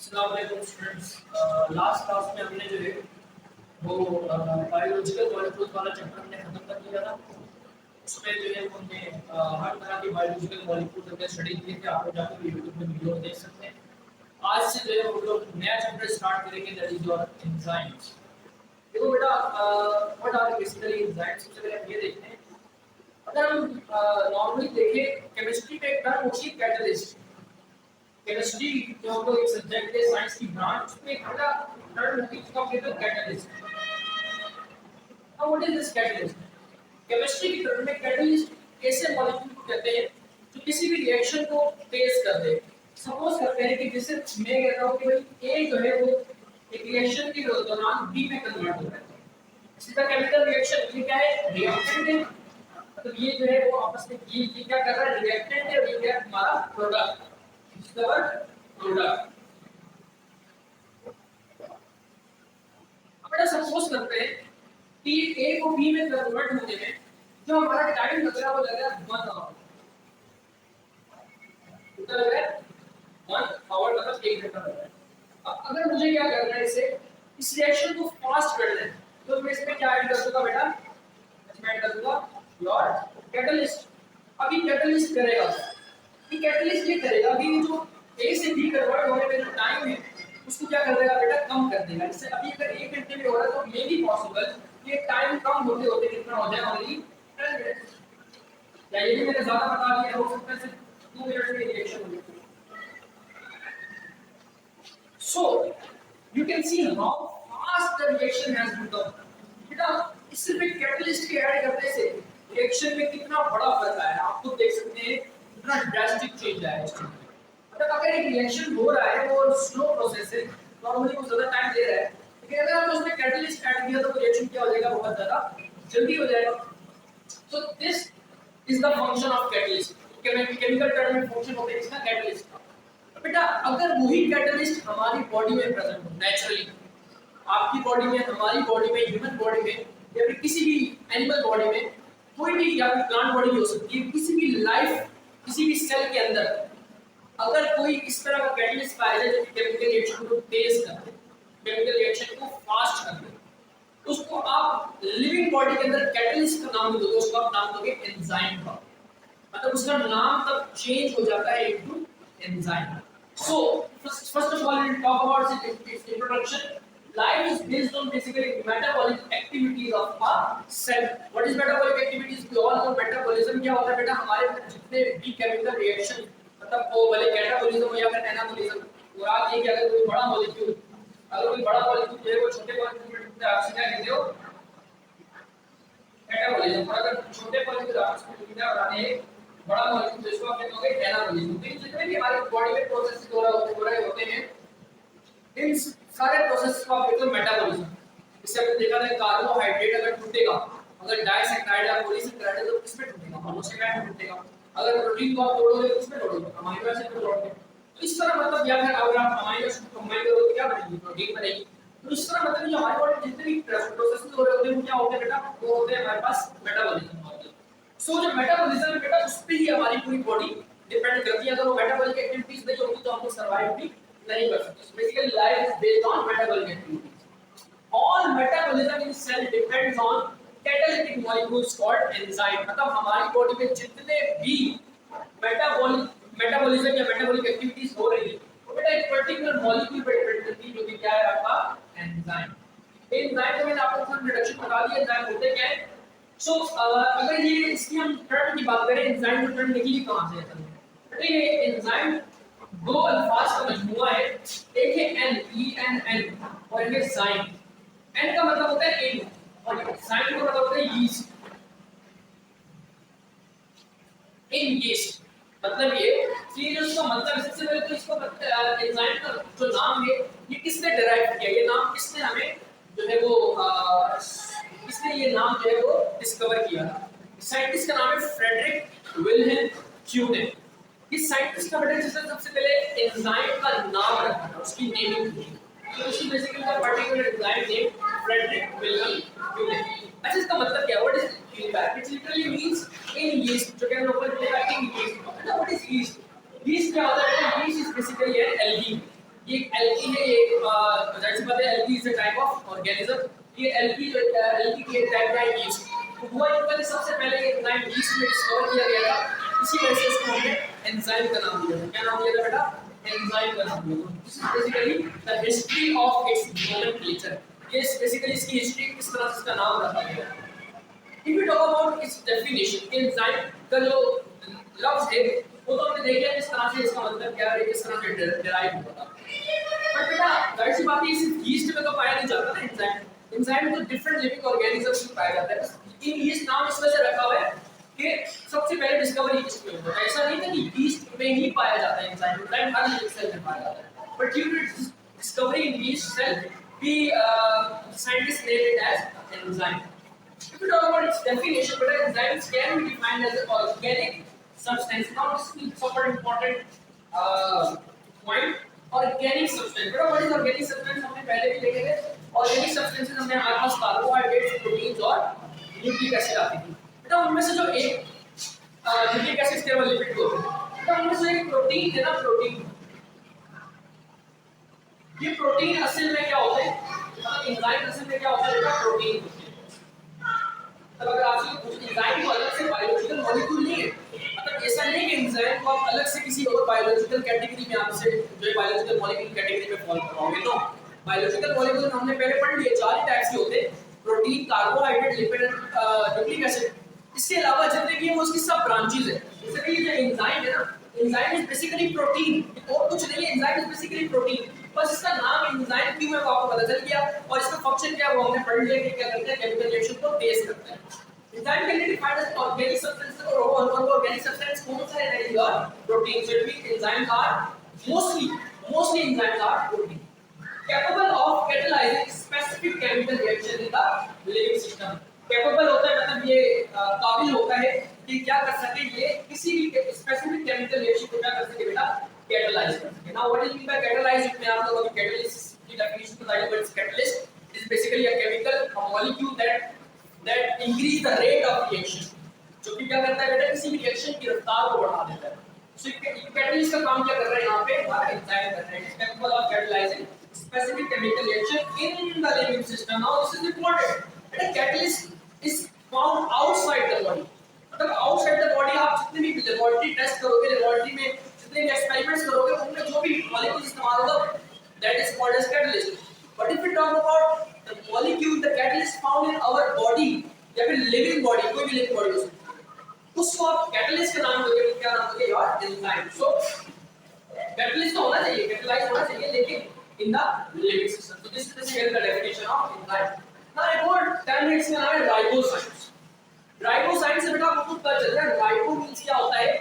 Students, last class में हमने जो है वो बायोलॉजिकल मॉलिक्यूल्स वाला चैप्टर हमने खत्म कर लिया था। उसमें जो है हमने हर तरह के बायोलॉजिकल मॉलिक्यूल्स का स्टडी किए थे। आप लोग जाकर यूट्यूब में वीडियो देख सकते हैं। आज से जो है हम लोग नया चैप्टर स्टार्ट करेंगे, दैट इज योर एंजाइम्स। देखो बेटा, व्हाट आर बेसिकली एंजाइम्स। सबसे पहले हम ये देखते हैं, अगर हम नॉर्मली देखें केमिस्ट्री में एक टर्म होती है कैटलिस्ट। केमिस्ट्री जो हम लोग एक सब्जेक्ट है साइंस की ब्रांच, उसमें एक बड़ा टर्म होती है जिसको हम कहते हैं कैटलिस्ट। अब what is this catalyst? Chemistry की टर्म में कैटलिस्ट ऐसे मॉलिक्यूल को कहते हैं जो किसी भी रिएक्शन को तेज कर दे। सपोज करते हैं कि जैसे मैं कहता हूं कि भाई ए जो है वो एक रिएक्शन के दौरान बी में कन्वर्ट हो रहा है। इसका केमिकल रिएक्शन, ये क्या है? रिएक्टेंट है। तो ये जो है वो आपस में ये क्या कर रहा है? रिएक्टेंट है, और ये क्या है? हमारा प्रोडक्ट। प्रोडक्ट। अब सपोज करते हैं कि ए को बी में कन्वर्ट होने में जो हमारा टाइम लग रहा है वो लग रहा है 1 आवर। कितना लग रहा है? 1 आवर, मतलब 1 घंटा लग रहा है। अब अगर मुझे क्या करना है, इसे इस रिएक्शन को फास्ट करना है, तो मैं इसमें क्या ऐड कर दूंगा बेटा? इसमें ऐड कर दूंगा योर कैटलिस्ट। अभी कैटलिस्ट करेगा, ये कैटलिस्ट ये करेगा कि जो ए से बी कन्वर्ट होने में जो टाइम है उसको क्या कर देगा बेटा? कम कर देगा। जैसे अभी अगर 1 घंटे में हो रहा है तो मे बी पॉसिबल ये टाइम कम होते होते कितना हो जाए? Only 10 minutes. या ये भी मैंने ज्यादा बता दिया, हो सकता है सिर्फ 2 मिनट में रिएक्शन हो जाए। So you can see how fast the reaction has become. बेटा इस सिर्फ एक कैटलिस्ट के ऐड करने से रिएक्शन में कितना बड़ा फर्क आया, आप खुद देख सकते हैं। कितना ड्रास्टिक चेंज आया इसमें। मतलब अगर एक रिएक्शन हो रहा है वो स्लो प्रोसेस है, नॉर्मली वो ज्यादा टाइम ले रहा है, लेकिन अगर आप उसमें कैटलिस्ट ऐड किया तो रिएक्शन क्या हो जाएगा? बहुत ज्यादा जल्दी हो जाएगा। So this is the function of catalyst. Chemical term में फंक्शन होता है इसका कैटलिस्ट का। बेटा अगर वही कैटलिस्ट हमारी बॉडी में प्रेजेंट हो नेचुरली, आपकी बॉडी में, हमारी बॉडी में, ह्यूमन बॉडी में, या फिर किसी भी एनिमल बॉडी में, कोई भी, या फिर प्लांट बॉडी भी हो सकती है, किसी भी लाइफ, किसी भी सेल के अंदर अगर कोई इस तरह का कैटलिस्ट पाया जाए जो केमिकल रिएक्शन को तेज कर दे, केमिकल रिएक्शन को फास्ट कर दे, तो उसको आप लिविंग बॉडी के अंदर कैटलिस्ट का नाम दोगे, उसको आप नाम दोगे एंजाइम का। मतलब उसका नाम तब चेंज हो जाता है into enzyme. So first of all we will talk about its introduction. Life is based on basically metabolic activities of a cell. What is metabolic activities? We all know metabolism क्या होता है बेटा? हमारे जितने भी केमिकल रिएक्शन, मतलब वो भले कैटाबोलिज्म हो या फिर एनाबोलिज्म, और आप ये कि अगर कोई बड़ा मॉलिक्यूल, अगर कोई बड़ा मॉलिक्यूल जो है वो छोटे मॉलिक्यूल में टूटता है, आप क्या कहते हो? कैटाबोलिज्म। और अगर छोटे मॉलिक्यूल आपस में टूटता है और आने बड़ा मॉलिक्यूल जिसको आप कहते हो एनाबोलिज्म। तो जितने भी हमारे बॉडी में प्रोसेस हो रहे होते हैं, इन सारे प्रोसेस को आप कहते हो मेटाबॉलिज्म। इससे हमने देखा था कार्बोहाइड्रेट अगर टूटेगा, अगर डाइसैकेराइड या पॉलीसैकेराइड है तो किसमें टूटेगा? मोनोसैकेराइड में टूटेगा। अगर प्रोटीन को आप तोड़ोगे तो किसमें तोड़ोगे? अमीनो एसिड में तोड़ोगे। तो इस तरह मतलब, या फिर अगर आप अमीनो एसिड को कंबाइन करोगे तो क्या बनेगी? प्रोटीन बनेगी। तो इस तरह मतलब जो हमारे बॉडी जितने भी प्रोसेस हो रहे होते हैं वो क्या होते हैं बेटा? वो होते हैं हमारे पास मेटाबॉलिज्म होते हैं। सो जो मेटाबॉलिज्म है बेटा, उस पे ही हमारी पूरी बॉडी डिपेंड करती है। अगर वो मेटाबॉलिक एक्टिविटीज नहीं होगी तो हम लोग सर्वाइव भी नहीं कर सकते। So basically life is based on metabolic activities. All metabolism in cell depends on catalytic molecules called enzyme. मतलब हमारी बॉडी में जितने भी मेटाबॉलिज्म या मेटाबॉलिक एक्टिविटीज हो रही है वो बेटा एक पर्टिकुलर मॉलिक्यूल पे डिपेंड करती है, जो कि क्या है आपका? एंजाइम। एंजाइम को मैंने आपको थोड़ा इंट्रोडक्शन बता दिया, एंजाइम होते क्या है। सो अगर ये इसकी हम टर्म की बात करें, एंजाइम की टर्म निकली कहां से है? बेटा ये एंजाइम दो अल्फाज का मजमूआ है। एक है एन, ई एन एन, और एक है साइन। एन का मतलब होता है एन और साइन का मतलब होता है यीस्ट। इन यीस्ट मतलब ये चीज, उसका मतलब सबसे पहले तो इसको एंजाइम का जो नाम है ये किसने डिराइव किया? ये नाम किसने हमें जो है वो किसने ये नाम जो है वो डिस्कवर किया था? साइंटिस्ट का नाम है फ्रेडरिक विल्हेल्म क्यूने। इस साइंटिस्ट का बेटा जिसने सबसे पहले एंजाइम का नाम रखा था, उसकी नेमिंग की, तो उसकी basically the particular enzyme name Friedrich Wilhelm Kuhne. अच्छा इसका मतलब क्या है? What is feedback? It literally means in yeast, जो कि हम लोग बोलते हैं in yeast. What is yeast? Yeast क्या होता है? Yeast is basically an algae. ये एल्की है, ये जाहिर सी बात है algae is a type of organism. ये एल्की की एक टाइप का यीस्ट। तो हुआ ये सबसे पहले ये एंजाइम यीस्ट में डिस्कवर किया गया था, इसी वजह से इसको हमने एंजाइम का नाम दिया था। क्या नाम दिया था बेटा? एंजाइम का नाम दिया था। This is basically the history of its nomenclature. ये बेसिकली इसकी हिस्ट्री किस तरह से इसका नाम रखा गया। If we talk about its definition, enzyme का जो लफ्ज है वो तो हमने देख लिया किस तरह से इसका मतलब क्या है, किस तरह से डिराइव होता है। पर बेटा जाहिर सी बात है इस यीस्ट में तो पाया नहीं जाता ना एंजाइम। एंजाइम तो डिफरेंट लिविंग ऑर्गेनिजम्स में पाया जाता है। बस इन यीस्ट नाम इस वजह से रखा हुआ है कि सबसे पहले डिस्कवरी यीस्ट में हुआ। ऐसा नहीं था कि यीस्ट में ही पाया जाता है एंजाइम, एंजाइम हर लिविंग सेल में पाया जाता है। But due to discovery in yeast cell we scientists named it as enzyme. If we talk about its definition, but enzymes can be defined as an organic substance. Now this is super important point. Organic substance. But what is organic substance? हमने पहले भी देखे थे। Organic substances हमने हमारे पास carbohydrates, proteins और nucleic acid आती थी। बेटा उनमें से जो एक न्यूक्लिक एसिड केवल लिपिड होते हैं। बेटा उनमें से एक प्रोटीन है ना, प्रोटीन। ये प्रोटीन असल में क्या होते हैं? मतलब एंजाइम असल में क्या होता है बेटा? प्रोटीन होते हैं। तब अगर आपसे कुछ एंजाइम को अलग से बायोलॉजिकल मॉलिक्यूल नहीं है, मतलब ऐसा नहीं कि एंजाइम को आप अलग से किसी और बायोलॉजिकल कैटेगरी में आपसे जो बायोलॉजिकल मॉलिक्यूल कैटेगरी में फॉल करवाओगे। नो, बायोलॉजिकल मॉलिक्यूल हमने पहले पढ़ लिए, 4 टाइप्स के होते हैं: protein, carbohydrate, lipid and nucleic acid. इसके अलावा जितने भी है वो उसकी सब ब्रांचेस है। जैसे कि जो एंजाइम है ना, एंजाइम इज बेसिकली प्रोटीन, और कुछ नहीं है। एंजाइम इज बेसिकली प्रोटीन, बस इसका नाम एंजाइम क्यों है वो आपको पता चल गया, और इसका फंक्शन क्या है वो हमने पढ़ लिया कि क्या करते हैं, केमिकल रिएक्शन को तेज करते हैं। Enzyme can be defined as organic substance, और ऑर्गेनिक सब्सटेंस कौन सा है? Your protein. So it means enzymes are mostly enzymes are protein capable of catalysing specific chemical reaction in the living system. Capable होता है मतलब ये काबिल होता है कि क्या कर सके, ये किसी भी स्पेसिफिक केमिकल रिएक्शन को क्या कर सके बेटा? कैटलाइज कर सके। Now what is mean by catalyse? मैं आप लोगों को कैटलिस्ट की डेफिनेशन बता दूं। It's catalyst is basically a chemical, a molecule that increase the rate of reaction, जो कि क्या करता है बेटा? किसी भी रिएक्शन की रफ्तार को बढ़ा देता है। सो कैटलिस्ट का काम क्या कर रहा है यहाँ पे? हमारा एंजाइम कर रहा है। It's capable of catalysing specific chemical reaction in the living system. Now this is important. A catalyst is found outside the body. मतलब outside the body आप जितने भी लेबोरेटरी टेस्ट करोगे, लेबोरेटरी में जितने भी एक्सपेरिमेंट्स करोगे, उनमें जो भी मॉलिक्यूल इस्तेमाल होगा, that is called as catalyst. But if we talk about the molecule, the catalyst found in our body, या फिर living body, कोई भी living body हो सकती है, उसको आप catalyst का नाम दोगे, क्या नाम दोगे? Your enzyme. So catalyst तो होना चाहिए, catalyze होना चाहिए, लेकिन in the living system. So this is here the definition of enzyme. Now about 10 minutes में हमें ribozymes. Ribozymes से बेटा आपको पता चल रहा है ribo means क्या होता है?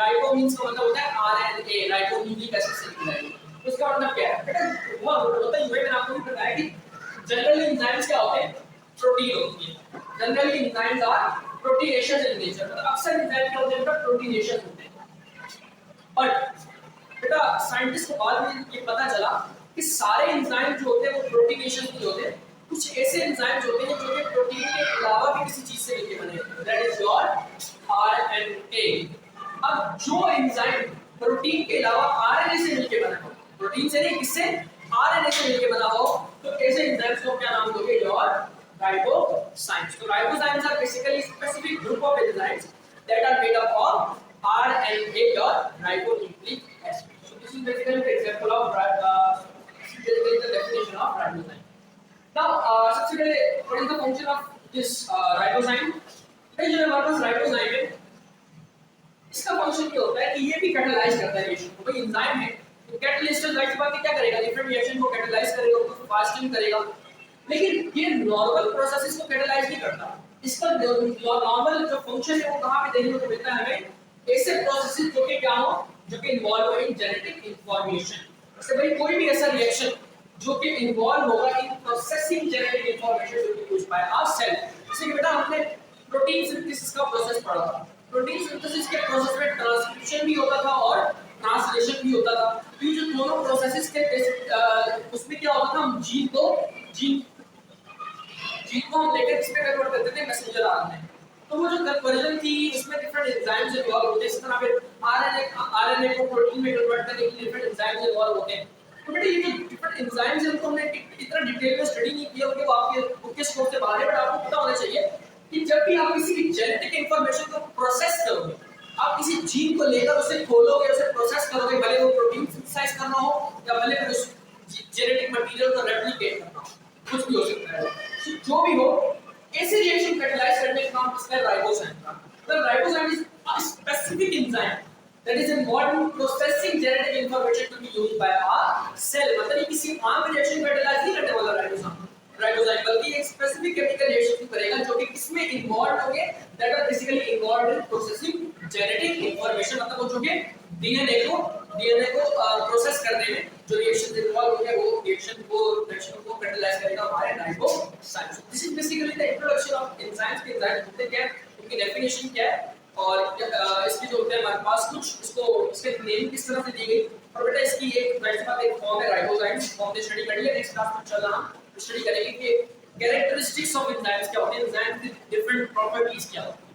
Ribo means का मतलब होता है RNA, ribonucleic acid से निकला है। तो इसका मतलब क्या है? बेटा हुआ होता है, मैंने आपको भी बताया कि जनरली एंजाइम्स क्या होते हैं? प्रोटीन होती है। Generally enzymes are proteinaceous in nature, मतलब अक्सर एंजाइम क्या होते हैं बेटा? प्रोटीनेशियस होते हैं। बट बेटा साइंटिस्ट को बाद में ये पता चला कि सारे एंजाइम जो होते हैं वो प्रोटीनेशियस नहीं होते। कुछ ऐसे एंजाइम्स होते हैं जो कि प्रोटीन के अलावा भी किसी चीज से मिलके बने हैं, दैट इज योर आरएनए। अब जो एंजाइम प्रोटीन के अलावा आरएनए से मिलके बना हो, प्रोटीन से नहीं, किससे? आरएनए से मिलके बना हो, तो ऐसे एंजाइम्स को क्या नाम दोगे? Your ribozymes. तो ribozymes are basically specific group of enzymes that are made up of RNA, your ribonucleic acid. So this is basically the example of the definition of ribozyme. Now, सबसे पहले what is the function of this ribozyme? भाई जो हमारे पास ribozyme है, इसका function क्या होता है कि ये भी कैटलाइज करता है रिएक्शन को। भाई एंजाइम है, तो कैटलिस्ट जाहिर सी बात है क्या करेगा? डिफरेंट रिएक्शन को कैटलाइज करेगा, उसको फास्टिंग करेगा। लेकिन ये नॉर्मल प्रोसेसेस को कैटलाइज नहीं करता। इसका नॉर्मल जो फंक्शन है वो कहाँ पे देखने को मिलता है हमें? ऐसे प्रोसेसेस जो कि क्या हो, जो कि इन्वॉल्व हो इन जेनेटिक इंफॉर्मेशन। जैसे भाई कोई भी ऐसा रिएक्शन जो कि इन्वॉल्व होगा इन प्रोसेसिंग जेनेटिक इंफॉर्मेशन जो कि कुछ पाए आप सेल। जैसे कि बेटा हमने प्रोटीन सिंथेसिस का प्रोसेस पढ़ा था। प्रोटीन सिंथेसिस के प्रोसेस में ट्रांसक्रिप्शन भी होता था और ट्रांसलेशन भी होता था। ये जो दोनों प्रोसेसेस थे उसमें क्या होता था? हम जीन को हम लेकर किसमें कन्वर्ट करते थे? मैसेंजर आरएनए में। तो वो जो कन्वर्जन थी उसमें डिफरेंट एंजाइम्स इन्वॉल्व होते हैं। इस तरह फिर आरएनए को प्रोटीन में कन्वर्ट करने के लिए डिफरेंट एंजाइम्स इन्वॉल्व होते हैं। तो बेटा ये जो डिफरेंट एंजाइम्स हैं उनको हमने इतना डिटेल में स्टडी नहीं किया, उनके आपके बुक के स्कोप से बाहर है, बट आपको पता होना चाहिए कि जब भी आप किसी भी जेनेटिक इंफॉर्मेशन को प्रोसेस करोगे, आप किसी जीन को लेकर उसे खोलोगे, उसे प्रोसेस करोगे, भले वो प्रोटीन सिंथेसाइज करना हो या भले उस जेनेटिक मटेरियल को रेप्लिकेट करना हो, कुछ भी हो सकता है। तो जो भी हो, ऐसे रिएक्शन कैटलाइज करने का काम किसका है? राइबोसोम का। तो ribosome is a specific enzyme that is involved in processing genetic information to be used by our cell। मतलब ये किसी आम रिएक्शन कैटलाइज नहीं करने वाला राइबोसोम, बल्कि एक स्पेसिफिक केमिकल रिएक्शन करेगा जो कि किसमें इन्वॉल्व होंगे, that are basically involved in processing genetic information. मतलब वो जो कि डीएनए को प्रोसेस करने में जो रिएक्शन इन्वॉल्व होंगे वो रिएक्शन को कैटलाइज करेगा हमारे ribosome. This is basically the introduction of enzymes. के एंजाइम होते क्या है, उनकी डेफिनेशन क्या है, और इसके जो होते हैं हमारे पास कुछ इसके नेम किस तरह से दी गई, और बेटा इसकी एक फॉर्म है राइबोसोम्स, फॉर्म से स्टडी करिए। नेक्स्ट क्लास में इंशाल्लाह हम स्टडी करेंगे कि कैरेक्टरिस्टिक्स ऑफ एंजाइम्स क्या होते हैं, एंजाइम्स की डिफरेंट प्रॉपर्टीज क्या होती हैं।